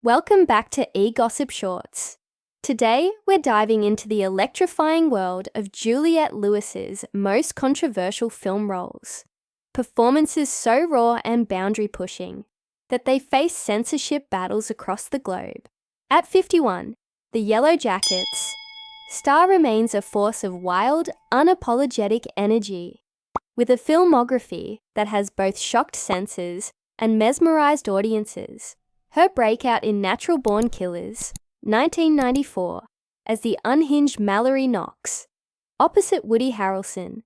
Welcome back to E-GossipShorts. Today, we're diving into the electrifying world of Juliette Lewis's most controversial film roles. Performances so raw and boundary-pushing that they face censorship battles across the globe. At 51, the Yellowjackets star remains a force of wild, unapologetic energy. With a filmography that has both shocked censors and mesmerized audiences, her breakout in Natural Born Killers, 1994, as the unhinged Mallory Knox, opposite Woody Harrelson,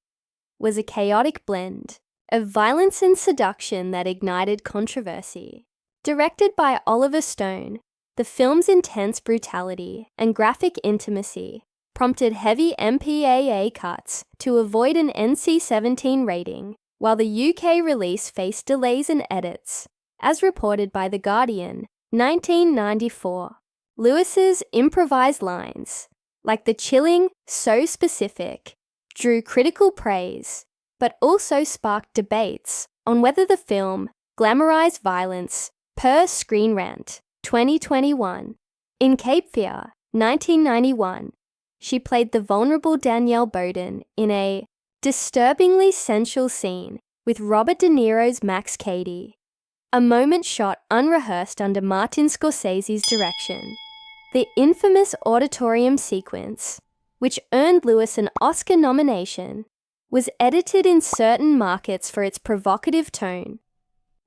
was a chaotic blend of violence and seduction that ignited controversy. Directed by Oliver Stone, the film's intense brutality and graphic intimacy prompted heavy MPAA cuts to avoid an NC-17 rating, while the UK release faced delays and edits. As reported by The Guardian, 1994, Lewis's improvised lines, like the chilling "so specific," drew critical praise, but also sparked debates on whether the film glamorized violence per Screen Rant, 2021. In Cape Fear, 1991, she played the vulnerable Danielle Bowden in a disturbingly sensual scene with Robert De Niro's Max Cady, a moment shot unrehearsed under Martin Scorsese's direction. The infamous auditorium sequence, which earned Lewis an Oscar nomination, was edited in certain markets for its provocative tone,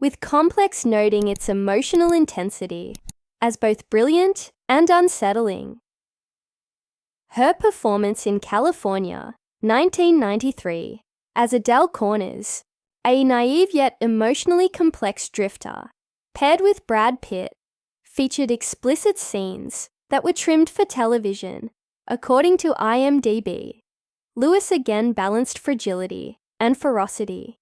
with Complex noting its emotional intensity as both brilliant and unsettling. Her performance in California, 1993, as Adele Corners, a naive yet emotionally complex drifter, paired with Brad Pitt, featured explicit scenes that were trimmed for television, according to IMDb. Lewis again balanced fragility and ferocity,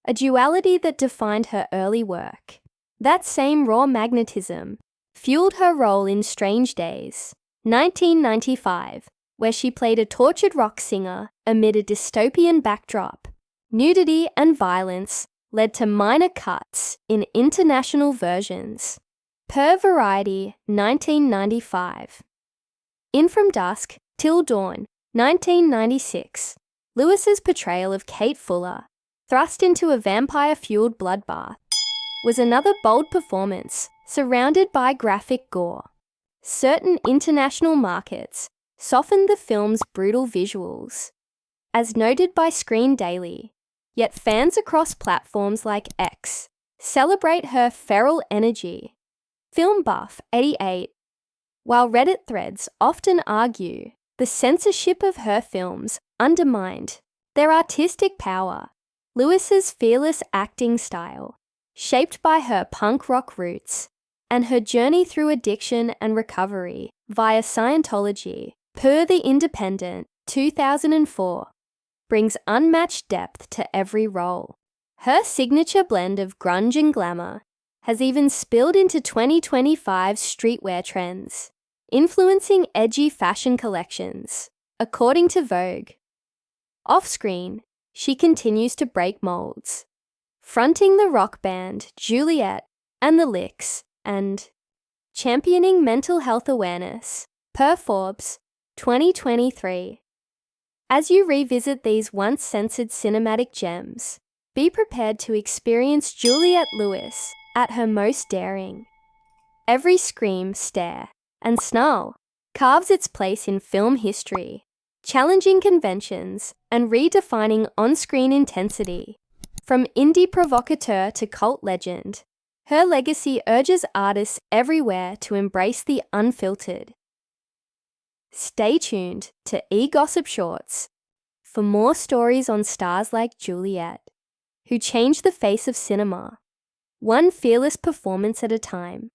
a duality that defined her early work. That same raw magnetism fueled her role in Strange Days, 1995, where she played a tortured rock singer amid a dystopian backdrop. Nudity and violence led to minor cuts in international versions. Per Variety, 1995. In From Dusk Till Dawn, 1996, Lewis's portrayal of Kate Fuller, thrust into a vampire-fueled bloodbath, was another bold performance surrounded by graphic gore. Certain international markets softened the film's brutal visuals, as noted by Screen Daily, yet fans across platforms like X celebrate her feral energy. Film Buff 88. While Reddit threads often argue the censorship of her films undermined their artistic power, Lewis's fearless acting style, shaped by her punk rock roots and her journey through addiction and recovery via Scientology, per The Independent, 2004, brings unmatched depth to every role. Her signature blend of grunge and glamour has even spilled into 2025's streetwear trends, influencing edgy fashion collections, according to Vogue. Off-screen, she continues to break molds, fronting the rock band Juliette and the Licks and championing mental health awareness, per Forbes, 2023. As you revisit these once-censored cinematic gems, be prepared to experience Juliette Lewis at her most daring. Every scream, stare, and snarl carves its place in film history, challenging conventions and redefining on-screen intensity. From indie provocateur to cult legend, her legacy urges artists everywhere to embrace the unfiltered. Stay tuned to E-GossipShorts for more stories on stars like Juliette, who changed the face of cinema, one fearless performance at a time.